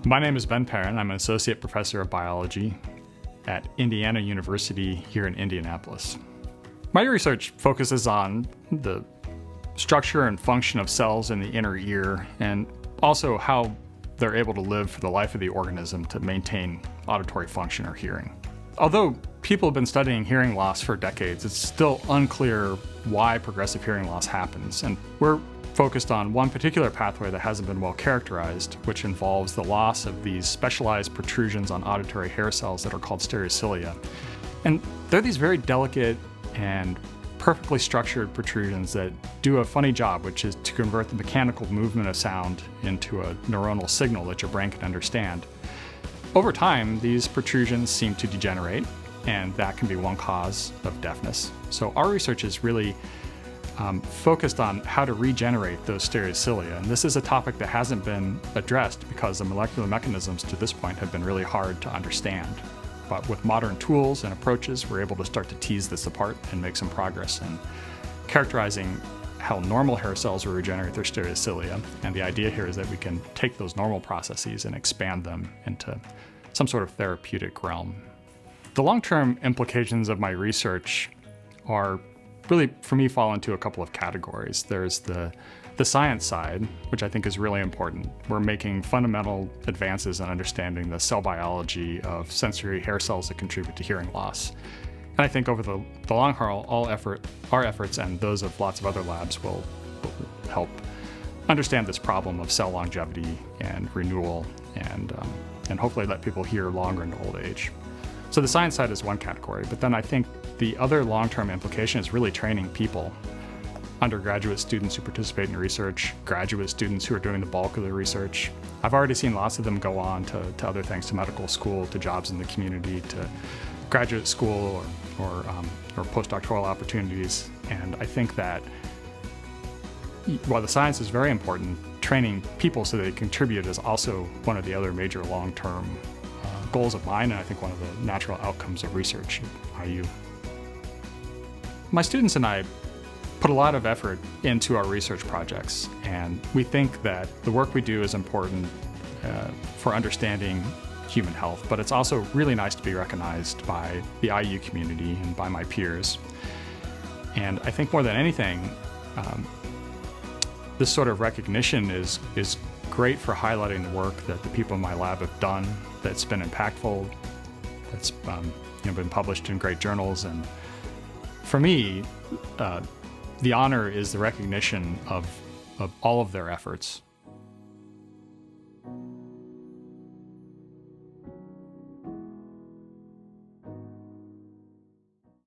My name is Ben Perrin. I'm an associate professor of biology at Indiana University here in Indianapolis. My research focuses on the structure and function of cells in the inner ear and also how they're able to live for the life of the organism to maintain auditory function or hearing. Although people have been studying hearing loss for decades, it's still unclear why progressive hearing loss happens. And we're focused on one particular pathway that hasn't been well characterized, which involves the loss of these specialized protrusions on auditory hair cells that are called stereocilia. And they're these very delicate and perfectly structured protrusions that do a funny job, which is to convert the mechanical movement of sound into a neuronal signal that your brain can understand. Over time, these protrusions seem to degenerate, and that can be one cause of deafness. So our research is really focused on how to regenerate those stereocilia. And this is a topic that hasn't been addressed because the molecular mechanisms to this point have been really hard to understand. But with modern tools and approaches, we're able to start to tease this apart and make some progress in characterizing how normal hair cells will regenerate their stereocilia. And the idea here is that we can take those normal processes and expand them into some sort of therapeutic realm. The long-term implications of my research are really, for me, fall into a couple of categories. There's the science side, which I think is really important. We're making fundamental advances in understanding the cell biology of sensory hair cells that contribute to hearing loss. And I think over the long haul, our efforts and those of lots of other labs will help understand this problem of cell longevity and renewal and hopefully let people hear longer into old age. So the science side is one category, but then I think the other long-term implication is really training people, undergraduate students who participate in research, graduate students who are doing the bulk of the research. I've already seen lots of them go on to other things, to medical school, to jobs in the community, to graduate school or postdoctoral opportunities. And I think that while the science is very important, training people so they contribute is also one of the other major long-term goals of mine, and I think one of the natural outcomes of research at IU. My students and I put a lot of effort into our research projects, and we think that the work we do is important for understanding human health, but it's also really nice to be recognized by the IU community and by my peers. And I think more than anything, this sort of recognition is great for highlighting the work that the people in my lab have done that's been impactful, that's been published in great journals. And for me, the honor is the recognition of all of their efforts.